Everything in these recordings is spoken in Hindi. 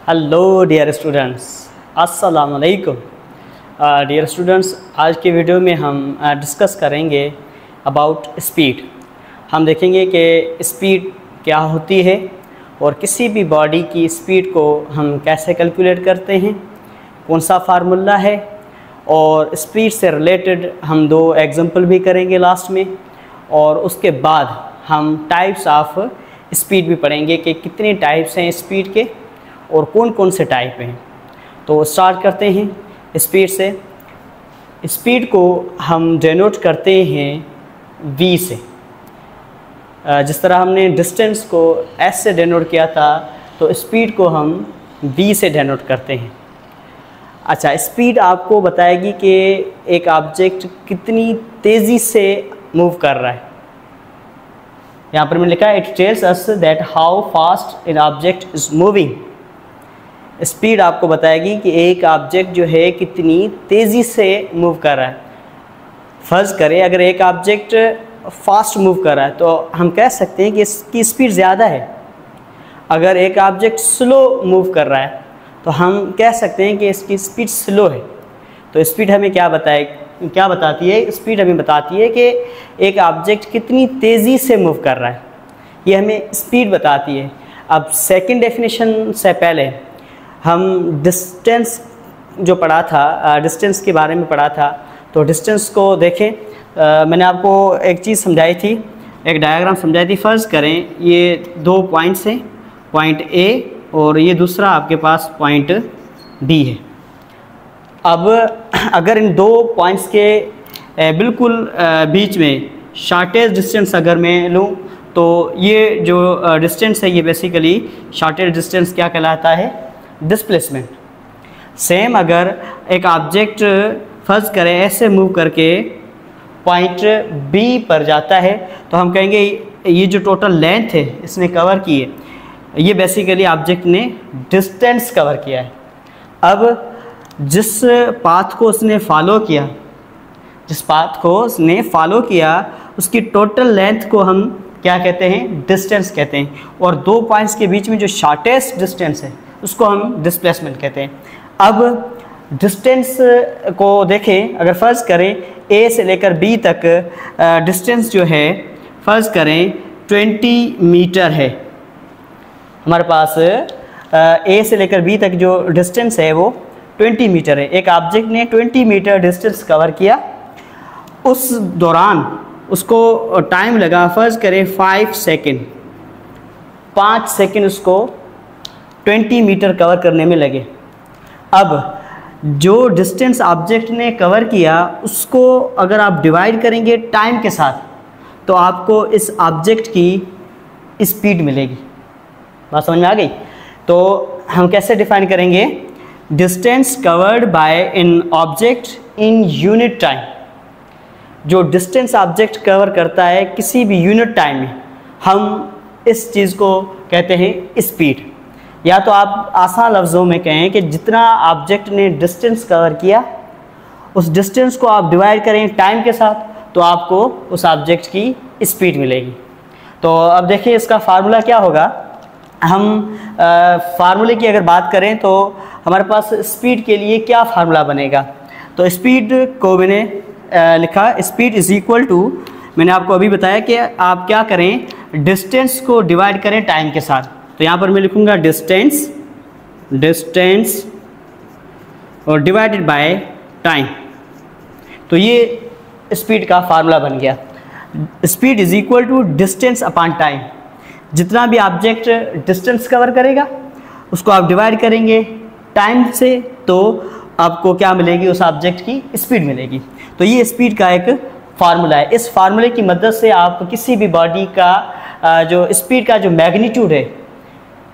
हेलो डियर स्टूडेंट्स, अस्सलाम वालेकुम। डियर स्टूडेंट्स, आज के वीडियो में हम डिस्कस करेंगे अबाउट स्पीड। हम देखेंगे कि स्पीड क्या होती है और किसी भी बॉडी की स्पीड को हम कैसे कैलकुलेट करते हैं, कौन सा फार्मूला है, और स्पीड से रिलेटेड हम दो एग्जांपल भी करेंगे लास्ट में। और उसके बाद हम टाइप्स ऑफ स्पीड भी पढ़ेंगे कि कितने टाइप्स हैं स्पीड के और कौन कौन से टाइप हैं। तो स्टार्ट करते हैं स्पीड से। स्पीड को हम डिनोट करते हैं v से। जिस तरह हमने डिस्टेंस को s से डिनोट किया था, तो स्पीड को हम v से डिनोट करते हैं। अच्छा, स्पीड आपको बताएगी कि एक ऑब्जेक्ट कितनी तेज़ी से मूव कर रहा है। यहाँ पर मैंने लिखा है it tells us that how fast an object is moving. Speed आपको बताएगी कि एक ऑब्जेक्ट जो है कितनी तेज़ी से मूव कर रहा है। फ़र्ज़ करें अगर एक ऑब्जेक्ट फास्ट मूव कर रहा है तो हम कह सकते हैं कि इसकी स्पीड ज़्यादा है। अगर एक ऑब्जेक्ट स्लो मूव कर रहा है तो हम कह सकते हैं कि इसकी स्पीड स्लो है। तो स्पीड हमें क्या बताती है? स्पीड हमें बताती है कि एक ऑब्जेक्ट कितनी तेज़ी से मूव कर रहा है, ये हमें स्पीड बताती है। अब सेकंड डेफिनेशन से पहले हम डिस्टेंस जो पढ़ा था, डिस्टेंस के बारे में पढ़ा था। तो डिस्टेंस को देखें, मैंने आपको एक चीज़ समझाई थी, एक डायग्राम समझाई थी। फ़र्ज़ करें ये दो पॉइंट्स हैं, पॉइंट ए और ये दूसरा आपके पास पॉइंट बी है। अब अगर इन दो पॉइंट्स के बिल्कुल बीच में शॉर्टेज डिस्टेंस अगर मैं लूँ तो ये जो डिस्टेंस है ये बेसिकली शॉर्टेज डिस्टेंस क्या कहलाता है? डिस्प्लेसमेंट। सेम अगर एक ऑब्जेक्ट फ़र्ज़ करें ऐसे मूव करके पॉइंट बी पर जाता है तो हम कहेंगे ये जो टोटल लेंथ है इसने कवर की है, ये बेसिकली ऑब्जेक्ट ने डिस्टेंस कवर किया है। अब जिस पाथ को उसने फॉलो किया उसकी टोटल लेंथ को हम क्या कहते हैं? डिस्टेंस कहते हैं। और दो पॉइंट्स के बीच में जो शॉर्टेस्ट डिस्टेंस है उसको हम डिस्प्लेसमेंट कहते हैं। अब डिस्टेंस को देखें, अगर फ़र्ज़ करें ए से लेकर बी तक डिस्टेंस जो है फ़र्ज़ करें 20 मीटर है। हमारे पास ए से लेकर बी तक जो डिस्टेंस है वो 20 मीटर है। एक ऑब्जेक्ट ने 20 मीटर डिस्टेंस कवर किया, उस दौरान उसको टाइम लगा फ़र्ज़ करें 5 सेकेंड। 5 सेकेंड उसको 20 मीटर कवर करने में लगे। अब जो डिस्टेंस ऑब्जेक्ट ने कवर किया उसको अगर आप डिवाइड करेंगे टाइम के साथ तो आपको इस ऑब्जेक्ट की स्पीड मिलेगी। बात समझ में आ गई? तो हम कैसे डिफाइन करेंगे? Distance covered by an object in unit time. जो डिस्टेंस ऑब्जेक्ट कवर करता है किसी भी यूनिट टाइम में, हम इस चीज़ को कहते हैं स्पीड। या तो आप आसान लफ्ज़ों में कहें कि जितना ऑब्जेक्ट ने डिस्टेंस कवर किया उस डिस्टेंस को आप डिवाइड करें टाइम के साथ तो आपको उस ऑब्जेक्ट की स्पीड मिलेगी। तो अब देखिए इसका फार्मूला क्या होगा। हम फार्मूले की अगर बात करें तो हमारे पास स्पीड के लिए क्या फार्मूला बनेगा? तो स्पीड को मैंने लिखा स्पीड इज़ इक्वल टू, मैंने आपको अभी बताया कि आप क्या करें, डिस्टेंस को डिवाइड करें टाइम के साथ। तो यहाँ पर मैं लिखूँगा डिस्टेंस और डिवाइडेड बाय टाइम। तो ये स्पीड का फार्मूला बन गया। Speed is equal to distance upon time. जितना भी ऑब्जेक्ट डिस्टेंस कवर करेगा उसको आप डिवाइड करेंगे टाइम से तो आपको क्या मिलेगी? उस ऑब्जेक्ट की स्पीड मिलेगी। तो ये स्पीड का एक फार्मूला है। इस फार्मूले की मदद से आप किसी भी बॉडी का जो स्पीड का जो मैग्नीट्यूड है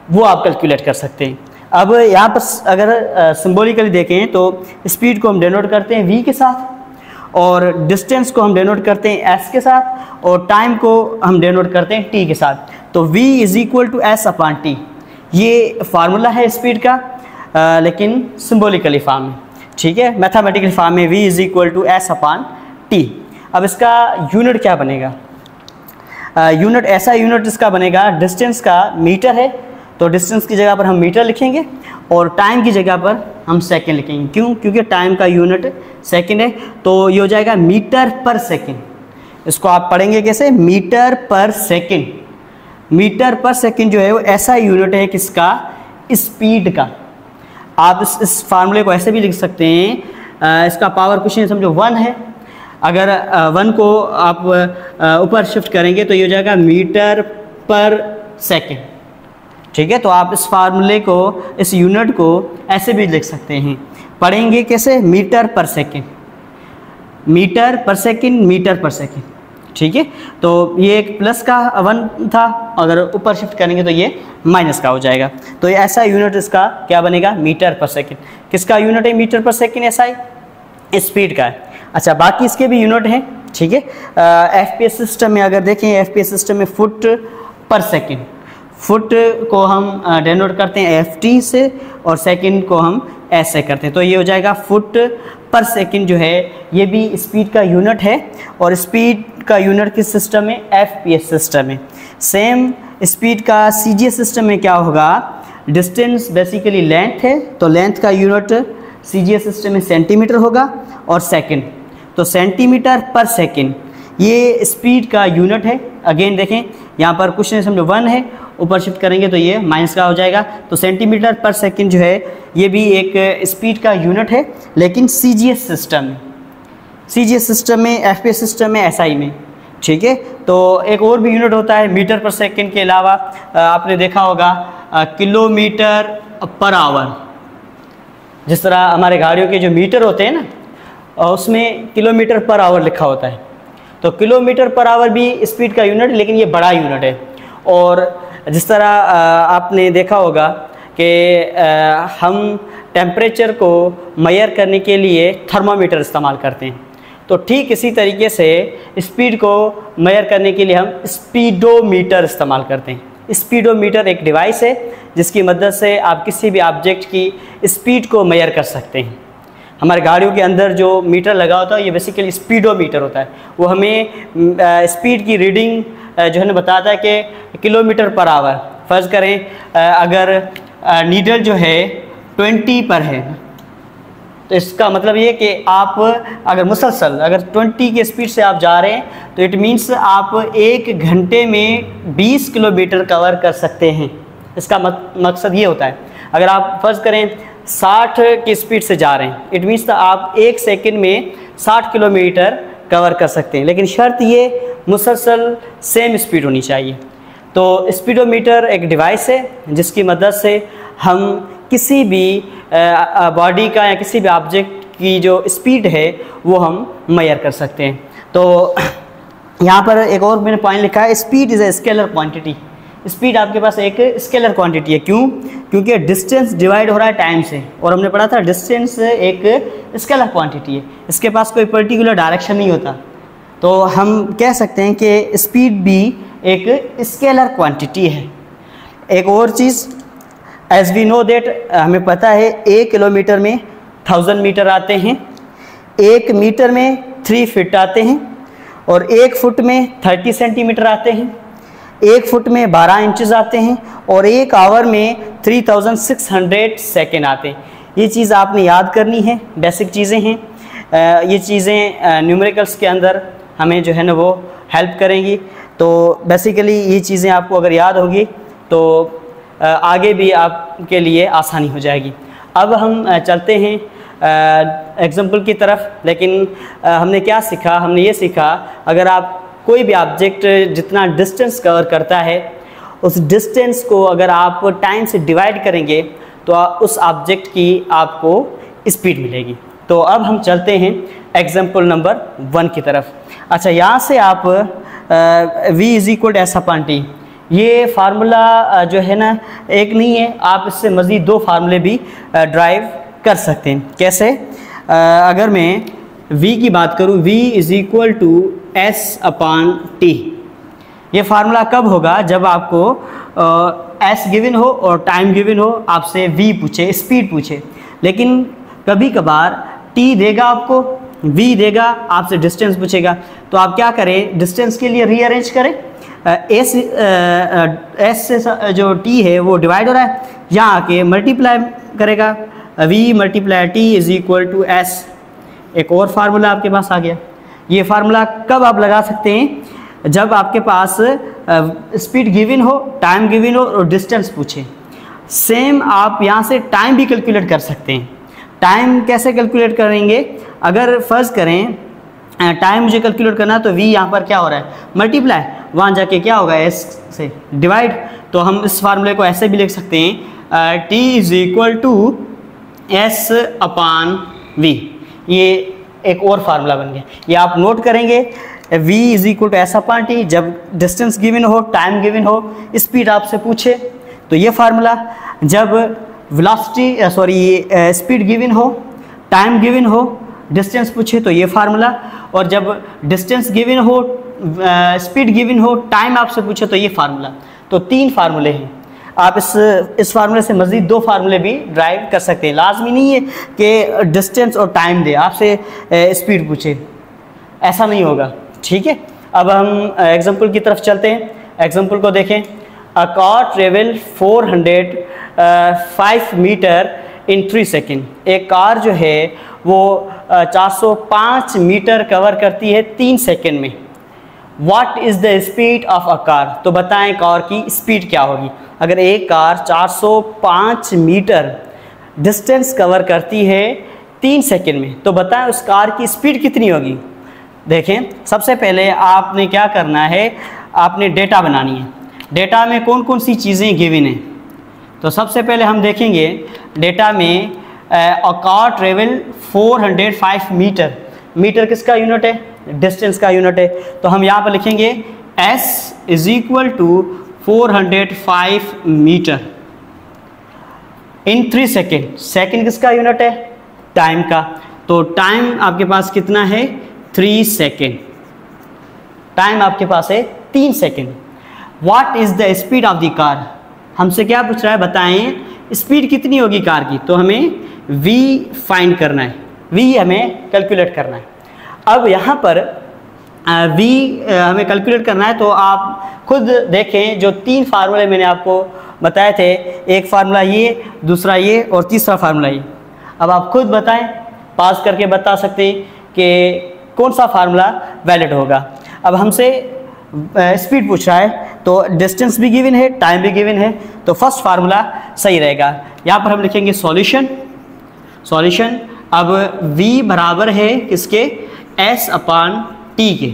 वो आप कैलकुलेट कर सकते हैं। अब यहाँ पर अगर सिंबॉलिकली देखें तो स्पीड को हम डिनोट करते हैं v के साथ और डिस्टेंस को हम डिनोट करते हैं s के साथ और टाइम को हम डिनोट करते हैं t के साथ। तो v is equal to s upon t, ये फार्मूला है स्पीड का, लेकिन सिंबॉलिकली फॉर्म में, ठीक है। मैथमेटिकल फॉर्म में v is equal to s upon t। अब इसका यूनिट क्या बनेगा? यूनिट ऐसा यूनिट इसका बनेगा, डिस्टेंस का मीटर है तो डिस्टेंस की जगह पर हम मीटर लिखेंगे और टाइम की जगह पर हम सेकंड लिखेंगे। क्यों? क्योंकि टाइम का यूनिट सेकंड है, तो ये हो जाएगा मीटर पर सेकंड। इसको आप पढ़ेंगे कैसे? मीटर पर सेकंड। मीटर पर सेकंड जो है वो ऐसा यूनिट है किसका? स्पीड का। आप इस फार्मूले को ऐसे भी लिख सकते हैं, इसका पावर क्वेश्चन समझो 1 है, अगर 1 को आप ऊपर शिफ्ट करेंगे तो ये हो जाएगा मीटर पर सेकंड। ठीक है, तो आप इस फार्मूले को, इस यूनिट को ऐसे भी लिख सकते हैं। पढ़ेंगे कैसे? मीटर पर सेकंड, मीटर पर सेकंड, मीटर पर सेकंड। ठीक है, तो ये एक प्लस का 1 था, अगर ऊपर शिफ्ट करेंगे तो ये माइनस का हो जाएगा। तो ये ऐसा यूनिट इसका क्या बनेगा? मीटर पर सेकंड। किसका यूनिट है मीटर पर सेकंड? ऐसा ही स्पीड का है। अच्छा, बाकी इसके भी यूनिट हैं। ठीक है, एफपीएस सिस्टम में अगर देखें, एफपीएस सिस्टम में फुट पर सेकंड, फुट को हम डेनोट करते हैं एफटी से और सेकंड को हम एस से करते हैं, तो ये हो जाएगा फुट पर सेकंड। जो है ये भी स्पीड का यूनिट है, और स्पीड का यूनिट किस सिस्टम में? एफपीएस सिस्टम में। सेम स्पीड का सीजीएस सिस्टम में क्या होगा? डिस्टेंस बेसिकली लेंथ है, तो लेंथ का यूनिट सीजीएस सिस्टम में सेंटीमीटर होगा, और सेकंड तो सेंटीमीटर पर सेकंड ये स्पीड का यूनिट है। अगेन देखें, यहाँ पर क्वेश्चन समझो 1 है, ऊपर शिफ्ट करेंगे तो ये माइनस का हो जाएगा। तो सेंटीमीटर पर सेकंड जो है ये भी एक स्पीड का यूनिट है, लेकिन सीजीएस सिस्टम में, सीजीएस सिस्टम में, एफपीएस सिस्टम में, एसआई में। ठीक है, तो एक और भी यूनिट होता है मीटर पर सेकंड के अलावा, आपने देखा होगा किलोमीटर पर आवर। जिस तरह हमारे गाड़ियों के जो मीटर होते हैं ना, उसमें किलोमीटर पर आवर लिखा होता है, तो किलोमीटर पर आवर भी स्पीड का यूनिट, लेकिन ये बड़ा यूनिट है। और जिस तरह आपने देखा होगा कि हम टेम्परेचर को मेजर करने के लिए थर्मामीटर इस्तेमाल करते हैं, तो ठीक इसी तरीके से स्पीड को मेजर करने के लिए हम स्पीडोमीटर इस्तेमाल करते हैं। स्पीडोमीटर एक डिवाइस है जिसकी मदद से आप किसी भी ऑब्जेक्ट की स्पीड को मेजर कर सकते हैं। हमारे गाड़ियों के अंदर जो मीटर लगा होता है ये बेसिकली स्पीडोमीटर होता है, वो हमें स्पीड की रीडिंग जो है ना बताता है कि किलोमीटर पर आवर। फ़र्ज़ करें अगर नीडल जो है 20 पर है, तो इसका मतलब ये कि आप अगर मुसलसल अगर 20 की स्पीड से आप जा रहे हैं तो इट मीन्स आप 1 घंटे में 20 किलोमीटर कवर कर सकते हैं। इसका मकसद ये होता है। अगर आप फ़र्ज़ करें 60 की स्पीड से जा रहे हैं, इट मीन्स तो आप 1 सेकंड में 60 किलोमीटर कवर कर सकते हैं, लेकिन शर्त ये मुसलसल सेम स्पीड होनी चाहिए। तो स्पीडोमीटर एक डिवाइस है जिसकी मदद से हम किसी भी बॉडी का या किसी भी ऑब्जेक्ट की जो स्पीड है वो हम मेजर कर सकते हैं। तो यहाँ पर एक और मैंने पॉइंट लिखा है, speed is a scalar quantity. Speed आपके पास एक स्केलर क्वांटिटी है। क्यों? क्योंकि डिस्टेंस डिवाइड हो रहा है टाइम से, और हमने पढ़ा था डिस्टेंस एक स्केलर क्वांटिटी है, इसके पास कोई पर्टिकुलर डायरेक्शन नहीं होता। तो हम कह सकते हैं कि स्पीड भी एक स्केलर क्वांटिटी है। एक और चीज़, एज वी नो दैट, हमें पता है 1 किलोमीटर में 1000 मीटर आते हैं, 1 मीटर में 3 फीट आते हैं, और 1 फुट में 30 सेंटीमीटर आते हैं, 1 फुट में 12 इंचेस आते हैं, और 1 आवर में 3600 सेकेंड आते हैं। ये चीज़ आपने याद करनी है, बेसिक चीज़ें हैं। ये चीज़ें न्यूमेरिकल्स के अंदर हमें जो है ना वो हेल्प करेंगी। तो बेसिकली ये चीज़ें आपको अगर याद होगी तो आगे भी आपके लिए आसानी हो जाएगी। अब हम चलते हैं एग्जाम्पल की तरफ। लेकिन हमने क्या सीखा? हमने ये सीखा, अगर आप कोई भी ऑब्जेक्ट जितना डिस्टेंस कवर करता है उस डिस्टेंस को अगर आप टाइम से डिवाइड करेंगे तो उस ऑब्जेक्ट की आपको स्पीड मिलेगी। तो अब हम चलते हैं एग्जाम्पल नंबर 1 की तरफ। अच्छा, यहाँ से आप v = s/t, ये फार्मूला जो है ना एक नहीं है, आप इससे मज़ीद 2 फार्मूले भी ड्राइव कर सकते हैं। कैसे? अगर मैं v की बात करूँ, v = s/t, ये फार्मूला कब होगा? जब आपको s गिवन हो और टाइम गिवन हो, आपसे v पूछे, स्पीड पूछे। लेकिन कभी कभार t देगा आपको, v देगा, आपसे डिस्टेंस पूछेगा, तो आप क्या करें? डिस्टेंस के लिए रीअरेंज करें, एस से जो टी है वो डिवाइड हो रहा है, यहाँ आके मल्टीप्लाई करेगा, v multiply t is equal to s. एक और फार्मूला आपके पास आ गया। ये फार्मूला कब आप लगा सकते हैं? जब आपके पास स्पीड गिवन हो, टाइम गिवन हो और डिस्टेंस पूछे। सेम आप यहाँ से टाइम भी कैलकुलेट कर सकते हैं। टाइम कैसे कैलकुलेट करेंगे? अगर फर्ज करें टाइम मुझे कैलकुलेट करना है तो v यहाँ पर क्या हो रहा है? मल्टीप्लाई, वहाँ जाके क्या होगा? s से डिवाइड। तो हम इस फार्मूले को ऐसे भी लिख सकते हैं t is equal to s upon v। ये एक और फार्मूला बन गया। ये आप नोट करेंगे, v is equal to S upon T. जब डिस्टेंस गिवन हो, टाइम गिवन हो, स्पीड आपसे पूछे तो ये फार्मूला। जब वेलोसिटी स्पीड गिवन हो, टाइम गिवन हो, डिस्टेंस पूछे तो ये फार्मूला। और जब डिस्टेंस गिवन हो, स्पीड गिवन हो, टाइम आपसे पूछे तो ये फार्मूला। तो 3 फार्मूले हैं। आप इस फार्मूले से मज़ीद 2 फार्मूले भी ड्राइव कर सकते हैं। लाजमी नहीं है कि डिस्टेंस और टाइम दे, आपसे स्पीड पूछे, ऐसा नहीं होगा। ठीक है, अब हम एग्जांपल की तरफ चलते हैं। एग्जांपल को देखें। A car travel 405 metre in 3 second. एक कार जो है वो 405 मीटर कवर करती है 3 सेकेंड में। What is the speed of a car? तो बताएं कार की स्पीड क्या होगी। अगर एक कार 405 मीटर डिस्टेंस कवर करती है 3 सेकेंड में, तो बताएं उस कार की स्पीड कितनी होगी। देखें, सबसे पहले आपने क्या करना है, आपने डेटा बनानी है। डेटा में कौन कौन सी चीज़ें गिवन हैं। तो सबसे पहले हम देखेंगे डेटा में a car travel 405 metre. Metre किसका यूनिट है? डिस्टेंस का यूनिट है। तो हम यहाँ पर लिखेंगे s is equal to 405 metre in 3 second. Second किसका यूनिट है? टाइम का। तो टाइम आपके पास कितना है? 3 सेकेंड। टाइम आपके पास है 3 second. What is the speed of the car? हमसे क्या पूछ रहा है? बताएं स्पीड कितनी होगी कार की। तो हमें v फाइंड करना है, v हमें कैलकुलेट करना है। अब यहाँ पर v हमें कैलकुलेट करना है, तो आप खुद देखें जो 3 फार्मूले मैंने आपको बताए थे, एक फार्मूला ये, दूसरा ये और तीसरा फार्मूला ये। अब आप खुद बताएं, पास करके बता सकते हैं कि कौन सा फार्मूला वैलिड होगा। अब हमसे स्पीड पूछ रहा है, तो डिस्टेंस भी गिवन है, टाइम भी गिवन है, तो फर्स्ट फार्मूला सही रहेगा। यहाँ पर हम लिखेंगे सॉल्यूशन। अब v बराबर है किसके? s अपान टी के।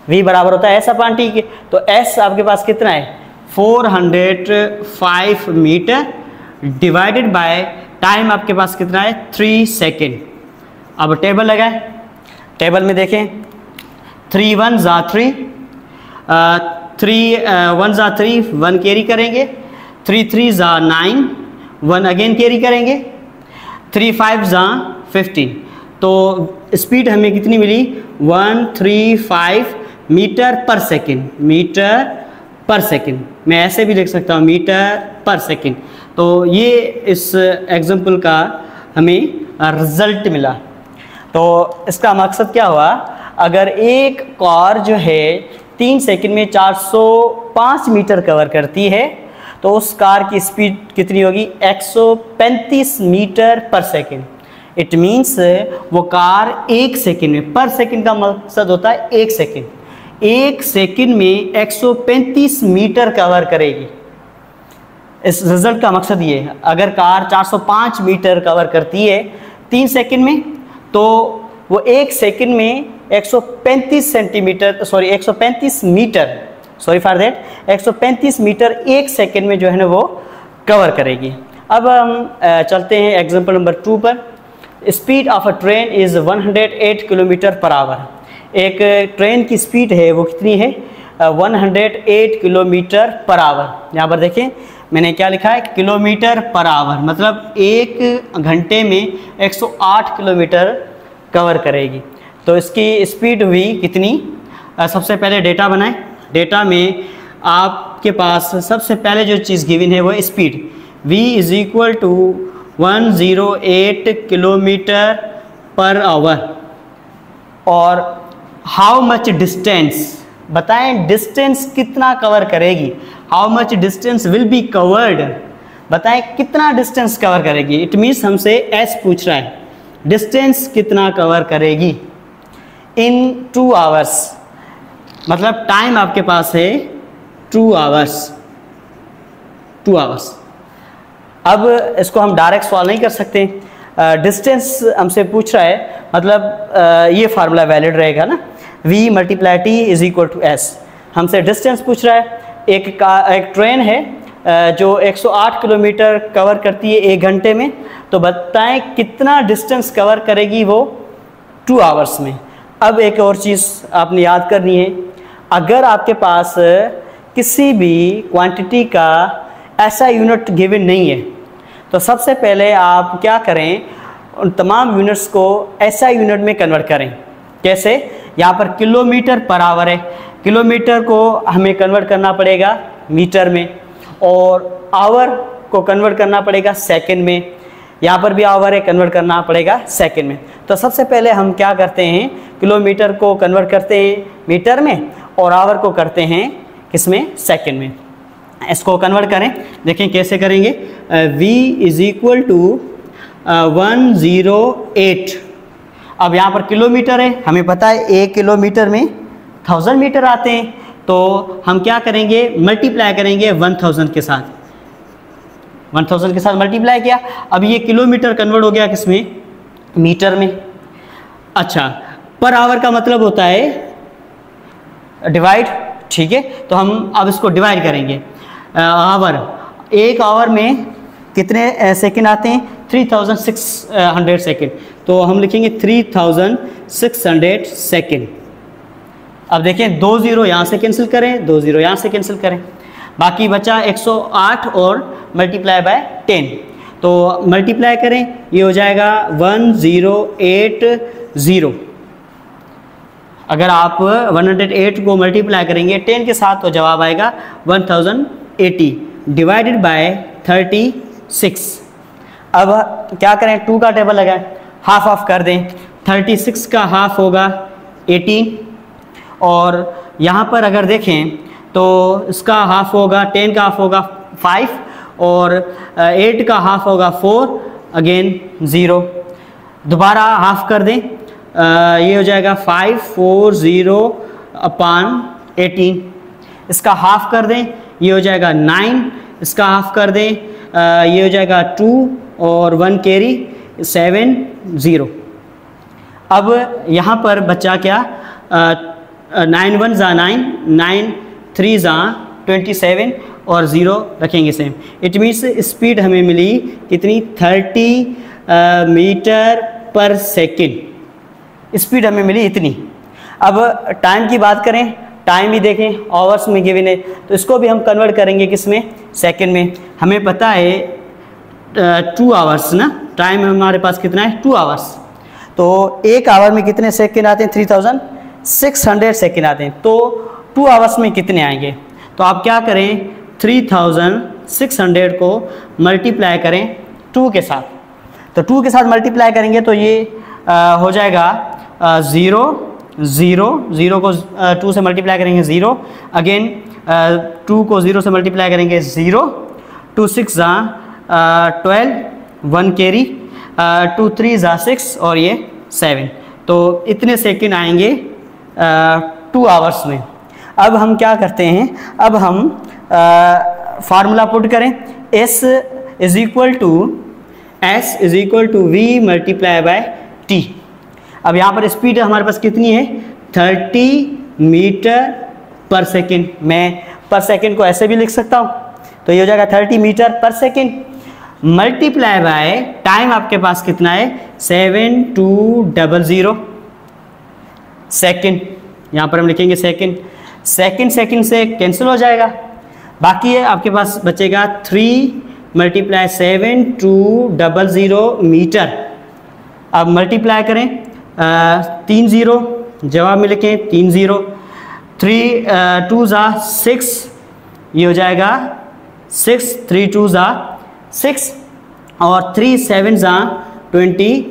v बराबर होता है s अपान टी के। तो s आपके पास कितना है? 405 मीटर डिवाइडेड बाय टाइम आपके पास कितना है? 3 सेकेंड। अब टेबल लगाएं। टेबल में देखें, 3 1 ज़ा 3, 3 1 ज़ा 3, 1 कैरी करेंगे, 3 3 ज़ा 9, 1 अगेन कैरी करेंगे, 3 5 ज़ा 15। तो स्पीड हमें कितनी मिली? 135 मीटर पर सेकेंड। मीटर पर सेकेंड, मैं ऐसे भी लिख सकता हूँ, मीटर पर सेकेंड। तो ये इस एग्जाम्पल का हमें रिजल्ट मिला। तो इसका मकसद क्या हुआ? अगर एक कार जो है 3 सेकंड में 405 मीटर कवर करती है, तो उस कार की स्पीड कितनी होगी? 135 मीटर पर सेकंड। इट मीन्स वो कार 1 सेकंड में, पर सेकंड का मकसद होता है 1 सेकंड, 1 सेकंड में 135 मीटर कवर करेगी। इस रिजल्ट का मकसद ये है, अगर कार 405 मीटर कवर करती है 3 सेकंड में, तो वो 1 सेकंड में 135 metre, sorry for that, 135 metre 1 second में जो है ना वो कवर करेगी। अब हम चलते हैं एग्जांपल नंबर 2 पर। Speed of a train is 108 kilometre per hour. एक ट्रेन की स्पीड है वो कितनी है? 108 किलोमीटर पर आवर। यहाँ पर देखें मैंने क्या लिखा है? किलोमीटर पर आवर, मतलब 1 घंटे में 108 किलोमीटर कवर करेगी। तो इसकी स्पीड हुई कितनी? सबसे पहले डेटा बनाएं। डेटा में आपके पास सबसे पहले जो चीज़ गिवन है वो speed, v is equal to 108 kilometre per hour. और हाउ मच डिस्टेंस, बताएं डिस्टेंस कितना कवर करेगी, how much distance will be covered, बताएं कितना डिस्टेंस कवर करेगी। इट मीन्स हमसे एस पूछ रहा है, डिस्टेंस कितना कवर करेगी इन 2 आवर्स, मतलब टाइम आपके पास है 2 आवर्स। अब इसको हम डायरेक्ट सॉल्व नहीं कर सकते, डिस्टेंस हमसे पूछ रहा है, मतलब ये फार्मूला वैलिड रहेगा ना, v multiply t is equal to S. हमसे डिस्टेंस पूछ रहा है, एक ट्रेन है जो 108 किलोमीटर कवर करती है 1 घंटे में, तो बताएं कितना डिस्टेंस कवर करेगी वो 2 आवर्स में। अब एक और चीज़ आपने याद करनी है, अगर आपके पास किसी भी क्वांटिटी का ऐसा यूनिट गिवन नहीं है तो सबसे पहले आप क्या करें, उन तमाम यूनिट्स को ऐसा यूनिट में कन्वर्ट करें। कैसे? यहाँ पर किलोमीटर पर आवर है, किलोमीटर को हमें कन्वर्ट करना पड़ेगा मीटर में, और आवर को कन्वर्ट करना पड़ेगा सेकंड में। यहाँ पर भी आवर है, कन्वर्ट करना पड़ेगा सेकंड में। तो सबसे पहले हम क्या करते हैं, किलोमीटर को कन्वर्ट करते हैं मीटर में और आवर को करते हैं किसमें, सेकंड में। इसको कन्वर्ट करें, देखें कैसे करेंगे। v is equal to 108। अब यहाँ पर किलोमीटर है, हमें पता है 1 किलोमीटर में 1000 मीटर आते हैं, तो हम क्या करेंगे, मल्टीप्लाई करेंगे 1000 के साथ। 1000 के साथ मल्टीप्लाई किया, अब ये किलोमीटर कन्वर्ट हो गया किसमें, मीटर में। अच्छा, पर आवर का मतलब होता है डिवाइड, ठीक है, तो हम अब इसको डिवाइड करेंगे। आवर, 1 आवर में कितने सेकंड आते हैं, 3600 सेकंड, तो हम लिखेंगे 3600 सेकंड। अब देखें 2 0 यहाँ से कैंसिल करें, 2 0 यहाँ से कैंसिल करें, बाकी बचा 108 और मल्टीप्लाई बाय 10, तो मल्टीप्लाई करें, ये हो जाएगा 1080। अगर आप 108 को मल्टीप्लाई करेंगे 10 के साथ तो जवाब आएगा 1080 डिवाइडेड बाय 36। अब क्या करें, 2 का टेबल लगाएं, हाफ ऑफ कर दें, 36 का हाफ होगा 18, और यहाँ पर अगर देखें तो इसका हाफ होगा, 10 का हाफ होगा 5, और 8 का हाफ होगा 4, अगेन 0। दोबारा हाफ कर दें, ये हो जाएगा 540/18। इसका हाफ कर दें, ये हो जाएगा 9। इसका हाफ कर दें, ये हो जाएगा 2 और 1 कैरी 7 0। अब यहाँ पर बचा क्या, 9 1 ज़ा 9, 9 3 ज़ा 27 और 0 रखेंगे सेम। इट मीन्स स्पीड हमें मिली कितनी, 30 मीटर पर सेकेंड स्पीड हमें मिली इतनी। अब टाइम की बात करें, टाइम भी देखें, आवर्स में गिवन है, तो इसको भी हम कन्वर्ट करेंगे किस में, सेकंड में। हमें पता है 2 आवर्स ना, टाइम हमारे पास कितना है 2 आवर्स, तो 1 आवर में कितने सेकंड आते हैं, 3600 सेकंड आते हैं, तो 2 आवर्स में कितने आएंगे। तो आप क्या करें, 3600 को मल्टीप्लाई करें 2 के साथ, तो 2 के साथ मल्टीप्लाई करेंगे तो ये हो जाएगा 0 0 0 को 2 से मल्टीप्लाई करेंगे 0, अगेन 2 को 0 से मल्टीप्लाई करेंगे 0, 2 6 ज़ा 12, 1 कैरी, 2 3 ज़ा 6 और ये 7, तो इतने सेकंड आएंगे 2 आवर्स में। अब हम क्या करते हैं, अब हम फार्मूला पुट करें, S is equal to V multiply by T। अब यहाँ पर स्पीड हमारे पास कितनी है, 30 मीटर पर सेकेंड। मैं पर सेकेंड को ऐसे भी लिख सकता हूँ, तो ये हो जाएगा 30 मीटर पर सेकेंड मल्टीप्लाई बाय टाइम आपके पास कितना है, 7200 सेकेंड। यहाँ पर हम लिखेंगे सेकेंड, सेकेंड से कैंसिल हो जाएगा, बाकी है आपके पास बचेगा 3 मल्टीप्लाई 7200 मीटर। अब मल्टीप्लाई करें 3 0, जवाब में लिखें 3 0, 3 2 ज़ा 6, ये हो जाएगा 6, 3 2 ज़ा 6 और 3 7 ज़ा 21,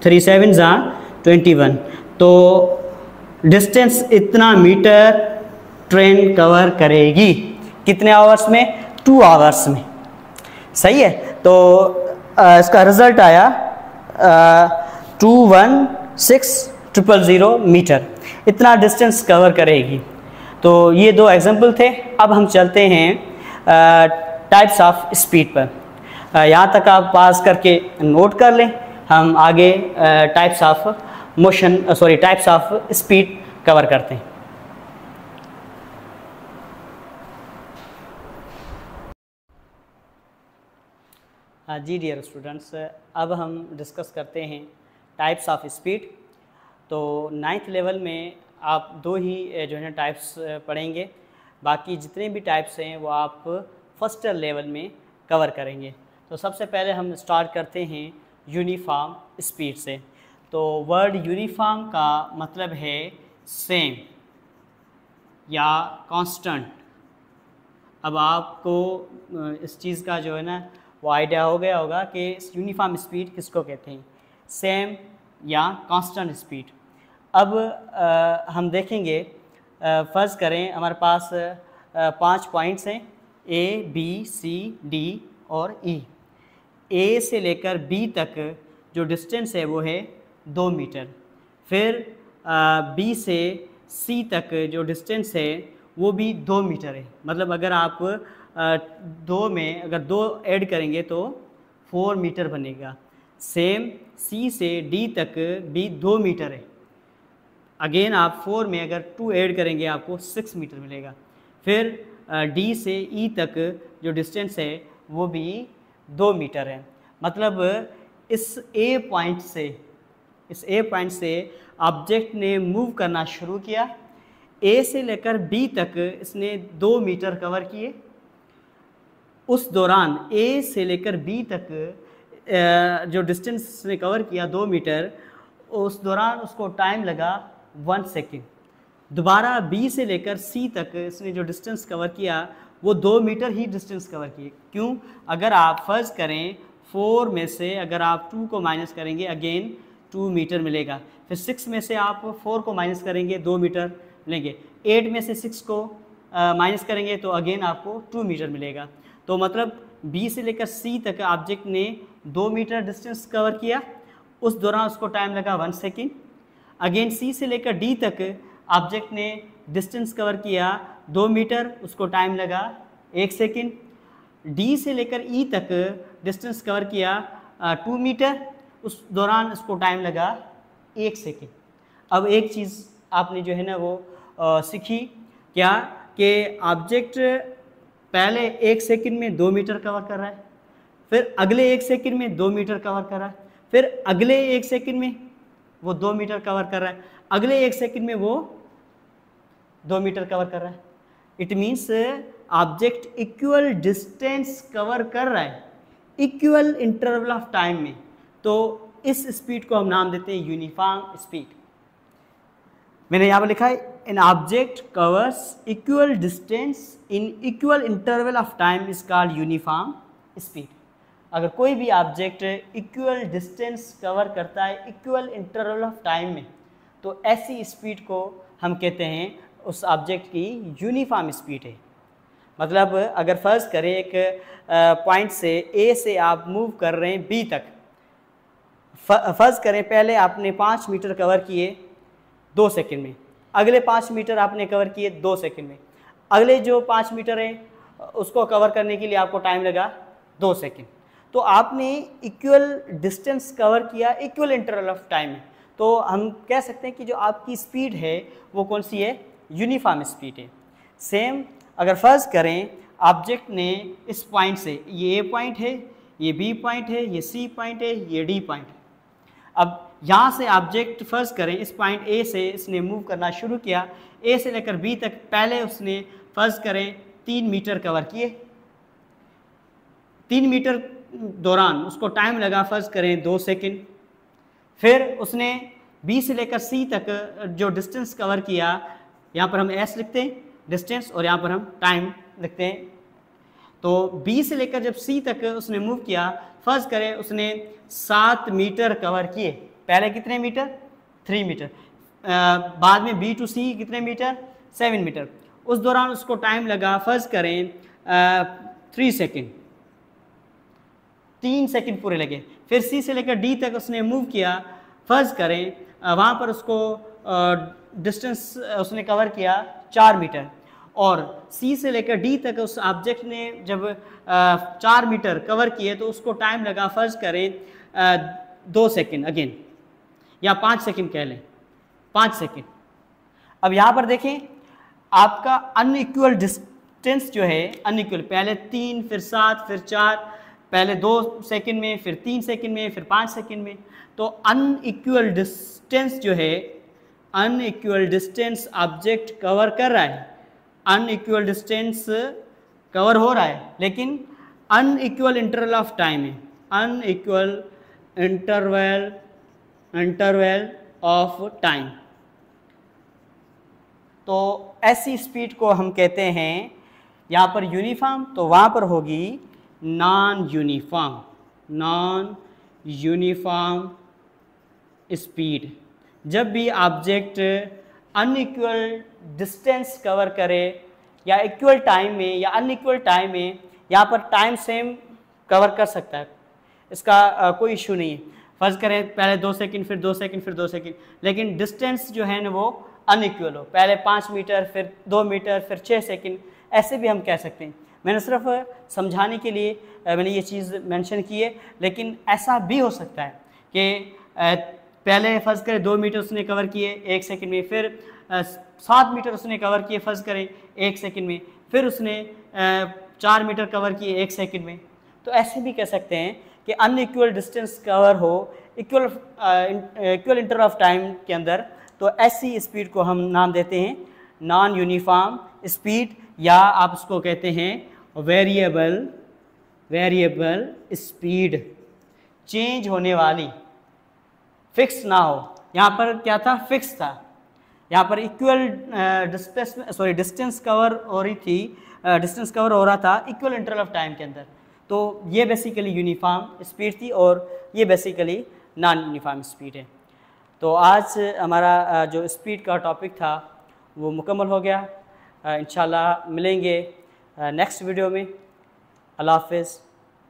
3 7 ज़ा 21, तो डिस्टेंस इतना मीटर ट्रेन कवर करेगी, कितने आवर्स में? 2 आवर्स में। सही है। तो इसका रिजल्ट आया 216,000 मीटर, इतना डिस्टेंस कवर करेगी। तो ये 2 एग्जाम्पल थे। अब हम चलते हैं टाइप्स ऑफ स्पीड पर। यहाँ तक आप पास करके नोट कर लें, हम आगे types of types of speed cover करते हैं। जी डियर स्टूडेंट्स, अब हम डिस्कस करते हैं टाइप्स ऑफ स्पीड। तो 9th लेवल में आप 2 ही जो है टाइप्स पढ़ेंगे, बाकी जितने भी टाइप्स हैं वो आप फर्स्ट लेवल में कवर करेंगे। तो सबसे पहले हम स्टार्ट करते हैं यूनिफॉर्म स्पीड से। तो वर्ड यूनिफॉर्म का मतलब है सेम या कांस्टेंट। अब आपको इस चीज़ का जो है ना वो आइडिया हो गया होगा कि यूनिफॉर्म स्पीड किसको कहते हैं, सेम या कांस्टेंट स्पीड। अब हम देखेंगे, फ़र्ज़ करें हमारे पास 5 पॉइंट्स हैं A, B, C, D और E। A से लेकर B तक जो डिस्टेंस है वो है 2 मीटर। फिर B से C तक जो डिस्टेंस है वो भी 2 मीटर है। मतलब अगर आप 2 ऐड करेंगे तो 4 मीटर बनेगा। सेम C से D तक भी 2 मीटर है। अगेन आप 4 में अगर 2 ऐड करेंगे आपको 6 मीटर मिलेगा। फिर D से E तक जो डिस्टेंस है वो भी 2 मीटर है। मतलब इस A पॉइंट से ऑब्जेक्ट ने मूव करना शुरू किया। A से लेकर B तक इसने 2 मीटर कवर किए। उस दौरान A से लेकर B तक जो डिस्टेंस इसने कवर किया 2 मीटर, उस दौरान उसको टाइम लगा 1 सेकेंड। दोबारा B से लेकर C तक इसने जो डिस्टेंस कवर किया वो 2 मीटर ही डिस्टेंस कवर किए। क्यों? अगर आप फ़र्ज़ करें 4 में से अगर आप 2 को माइनस करेंगे अगेन 2 मीटर मिलेगा। फिर 6 में से आप 4 को माइनस करेंगे 2 मीटर मिलेंगे। 8 में से 6 को माइनस करेंगे तो अगेन आपको 2 मीटर मिलेगा। तो मतलब B से लेकर C तक ऑब्जेक्ट ने 2 मीटर डिस्टेंस कवर किया, उस दौरान उसको टाइम लगा 1 सेकेंड। अगेन C से लेकर D तक ऑब्जेक्ट ने डिस्टेंस कवर किया 2 मीटर, उसको टाइम लगा 1 सेकेंड। D से लेकर E तक डिस्टेंस कवर किया 2 मीटर, उस दौरान उसको टाइम लगा 1 सेकेंड। अब एक चीज़ आपने जो है ना वो सीखी क्या, कि ऑब्जेक्ट पहले 1 सेकंड में 2 मीटर कवर कर रहा है, फिर अगले 1 सेकंड में 2 मीटर कवर कर रहा है, फिर अगले 1 सेकंड में वो 2 मीटर कवर कर रहा है, अगले 1 सेकंड में वो 2 मीटर कवर कर रहा है। It means object equal distance cover कर रहा है इक्वल इंटरवल ऑफ टाइम में। तो इस स्पीड को हम नाम देते हैं यूनिफॉर्म स्पीड। मैंने यहाँ पर लिखा है an object covers equal distance in equal interval of time is called uniform speed। अगर कोई भी ऑब्जेक्ट इक्वल डिस्टेंस कवर करता है इक्वल इंटरवल ऑफ टाइम में, तो ऐसी स्पीड को हम कहते हैं उस ऑब्जेक्ट की यूनिफॉर्म स्पीड है। मतलब अगर फ़र्ज़ करें एक पॉइंट से A से आप मूव कर रहे हैं B तक, फ़र्ज़ करें पहले आपने 5 मीटर कवर किए 2 सेकंड में, अगले 5 मीटर आपने कवर किए 2 सेकंड में, अगले जो 5 मीटर है उसको कवर करने के लिए आपको टाइम लगा 2 सेकंड। तो आपने इक्वल डिस्टेंस कवर किया इक्वल इंटरवल ऑफ टाइम में। तो हम कह सकते हैं कि जो आपकी स्पीड है वो कौन सी है, यूनिफॉर्म स्पीड है। सेम अगर फ़र्ज़ करें ऑब्जेक्ट ने इस पॉइंट से, ये A पॉइंट है, ये B पॉइंट है, ये C पॉइंट है, ये D पॉइंट है। अब यहाँ से ऑब्जेक्ट फ़र्ज़ करें इस पॉइंट A से इसने मूव करना शुरू किया, A से लेकर B तक पहले उसने फ़र्ज़ करें 3 मीटर कवर किए। 3 मीटर दौरान उसको टाइम लगा फ़र्ज़ करें 2 सेकंड। फिर उसने B से लेकर C तक जो डिस्टेंस कवर किया, यहाँ पर हम S लिखते हैं डिस्टेंस और यहाँ पर हम टाइम लिखते हैं। तो B से लेकर जब C तक उसने मूव किया, फ़र्ज़ करें उसने 7 मीटर कवर किए। पहले कितने मीटर, 3 मीटर। बाद में B to C कितने मीटर, 7 मीटर। उस दौरान उसको टाइम लगा, फ़र्ज़ करें 3 सेकेंड, 3 सेकेंड पूरे लगे। फिर C से लेकर D तक उसने मूव किया, फ़र्ज़ करें वहाँ पर उसको डिस्टेंस उसने कवर किया 4 मीटर, और C से लेकर D तक उस ऑब्जेक्ट ने जब 4 मीटर कवर किए तो उसको टाइम लगा, फ़र्ज़ करें 2 सेकेंड अगेन, या 5 सेकेंड कह लें, 5 सेकेंड। अब यहाँ पर देखें आपका अनइक्वल डिस्टेंस जो है, अनइक्वल, पहले 3 फिर 7 फिर 4, पहले 2 सेकेंड में फिर 3 सेकेंड में फिर 5 सेकेंड में। तो अनइक्वल डिस्टेंस जो है, अनइक्वल डिस्टेंस ऑब्जेक्ट कवर कर रहा है, अनइक्वल डिस्टेंस कवर हो रहा है, लेकिन अनइक्वल इंटरवल ऑफ टाइम है, अनइक्वल इंटरवल ऑफ टाइम। तो ऐसी स्पीड को हम कहते हैं, यहाँ पर यूनिफॉर्म तो वहाँ पर होगी non uniform, non uniform speed. जब भी ऑब्जेक्ट अनइक्वल डिस्टेंस कवर करे, या इक्वल टाइम में या अनइक्वल टाइम में, यहाँ पर टाइम सेम कवर कर सकता है, इसका कोई इशू नहीं है। फ़र्ज़ करें पहले 2 सेकेंड फिर 2 सेकेंड फिर 2 सेकेंड, लेकिन डिस्टेंस जो है ना वो अनइक्वल हो, पहले 5 मीटर फिर 2 मीटर फिर 6 सेकेंड, ऐसे भी हम कह सकते हैं। मैंने सिर्फ समझाने के लिए मैंने ये चीज़ मेंशन की है, लेकिन ऐसा भी हो सकता है कि पहले फ़र्ज़ करें 2 मीटर उसने कवर किए 1 सेकेंड में, फिर 7 मीटर उसने कवर किए फ़र्ज़ करें 1 सेकेंड में, फिर उसने 4 मीटर कवर किए 1 सेकेंड में। तो ऐसे भी कह सकते हैं कि अनइक्वल डिस्टेंस कवर हो इक्वल इंटरवल ऑफ टाइम के अंदर, तो ऐसी स्पीड को हम नाम देते हैं नॉन यूनिफॉर्म स्पीड, या आप उसको कहते हैं वेरिएबल स्पीड, चेंज होने वाली, फिक्स ना हो। यहाँ पर क्या था, फिक्स था। यहाँ पर इक्वल डिस्टेंस कवर हो रही थी, डिस्टेंस कवर हो रहा था इक्वल इंटरवल ऑफ टाइम के अंदर। तो ये बेसिकली यूनिफॉर्म स्पीड थी, और ये बेसिकली नॉन यूनिफॉर्म स्पीड है। तो आज हमारा जो स्पीड का टॉपिक था वो मुकम्मल हो गया। इंशाल्लाह मिलेंगे नेक्स्ट वीडियो में। अल्लाह हाफ़िज़,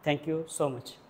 थैंक यू सो मच।